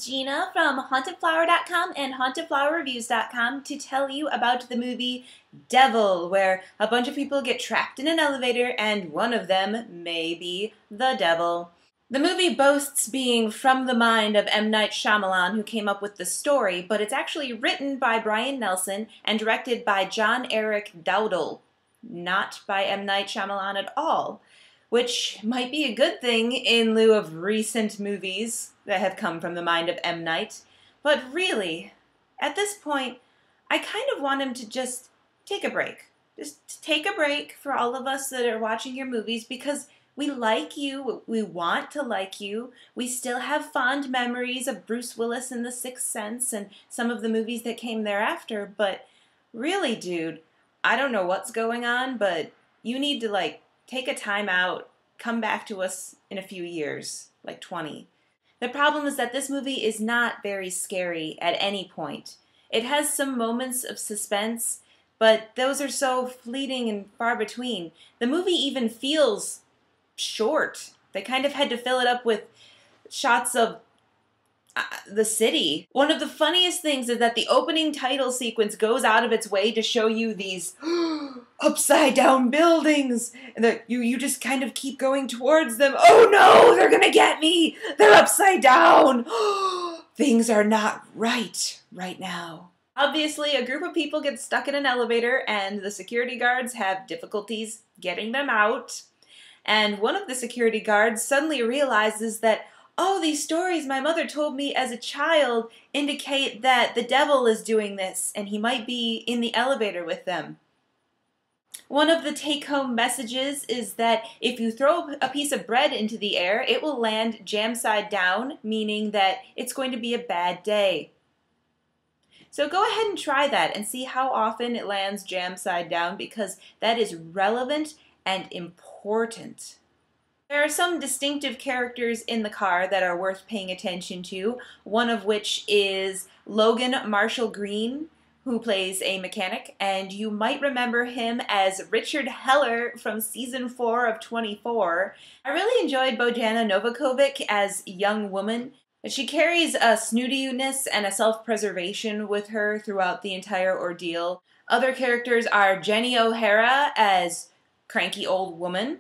Gina from hauntedflower.com and hauntedflowerreviews.com to tell you about the movie Devil, where a bunch of people get trapped in an elevator and one of them may be the devil. The movie boasts being from the mind of M. Night Shyamalan, who came up with the story, but it's actually written by Brian Nelson and directed by John Eric Dowdle, not by M. Night Shyamalan at all, which might be a good thing in lieu of recent movies that have come from the mind of M. Night. But really, at this point, I kind of want him to just take a break. Just take a break for all of us that are watching your movies, because we like you, we want to like you. We still have fond memories of Bruce Willis in The Sixth Sense and some of the movies that came thereafter, but really, dude, I don't know what's going on, but you need to, take a time out, come back to us in a few years, like 20. The problem is that this movie is not very scary at any point. It has some moments of suspense, but those are so fleeting and far between. The movie even feels short. They kind of had to fill it up with shots of the city. One of the funniest things is that the opening title sequence goes out of its way to show you these upside down buildings, and that you just kind of keep going towards them. Oh no, they're gonna get me! They're upside down! Things are not right now. Obviously, a group of people get stuck in an elevator and the security guards have difficulties getting them out. And one of the security guards suddenly realizes that, oh, these stories my mother told me as a child indicate that the devil is doing this, and he might be in the elevator with them. One of the take-home messages is that if you throw a piece of bread into the air, it will land jam-side down, meaning that it's going to be a bad day. So go ahead and try that and see how often it lands jam-side down, because that is relevant and important. There are some distinctive characters in the car that are worth paying attention to, one of which is Logan Marshall Green, who plays a mechanic, and you might remember him as Richard Heller from season 4 of 24. I really enjoyed Bojana Novakovic as young woman. She carries a snootiness and a self-preservation with her throughout the entire ordeal. Other characters are Jenny O'Hara as cranky old woman,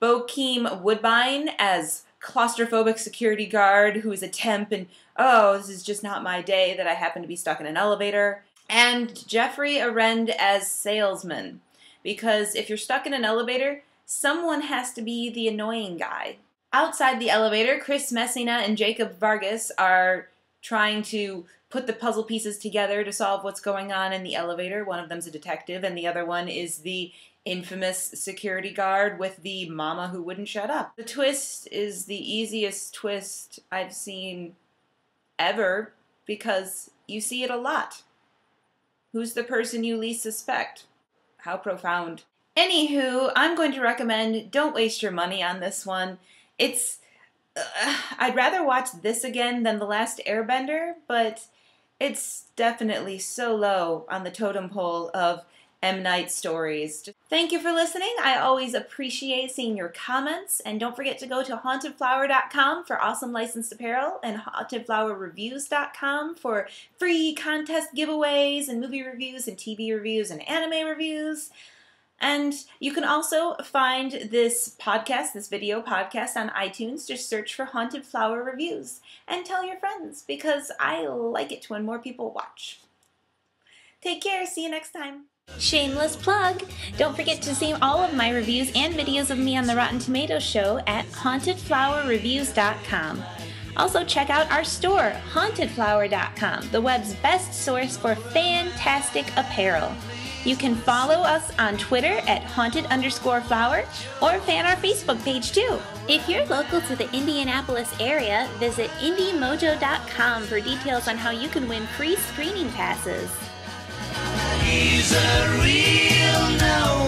Bokeem Woodbine as claustrophobic security guard who is a temp and, oh, this is just not my day that I happen to be stuck in an elevator, and Jeffrey Arend as salesman, because if you're stuck in an elevator, someone has to be the annoying guy. Outside the elevator, Chris Messina and Jacob Vargas are trying to put the puzzle pieces together to solve what's going on in the elevator. One of them's a detective, and the other one is the infamous security guard with the mama who wouldn't shut up. The twist is the easiest twist I've seen ever, because you see it a lot. Who's the person you least suspect? How profound. Anywho, I'm going to recommend don't waste your money on this one. I'd rather watch this again than The Last Airbender, but it's definitely so low on the totem pole of M. Night stories. Thank you for listening. I always appreciate seeing your comments, and don't forget to go to hauntedflower.com for awesome licensed apparel and hauntedflowerreviews.com for free contest giveaways and movie reviews and TV reviews and anime reviews. And you can also find this podcast, this video podcast on iTunes. Just search for Haunted Flower Reviews and tell your friends, because I like it when more people watch. Take care. See you next time. Shameless plug! Don't forget to see all of my reviews and videos of me on the Rotten Tomatoes show at hauntedflowerreviews.com. Also check out our store, hauntedflower.com, the web's best source for fantastic apparel. You can follow us on Twitter at haunted_flower or fan our Facebook page too. If you're local to the Indianapolis area, visit indiemojo.com for details on how you can win free screening passes. He's a real no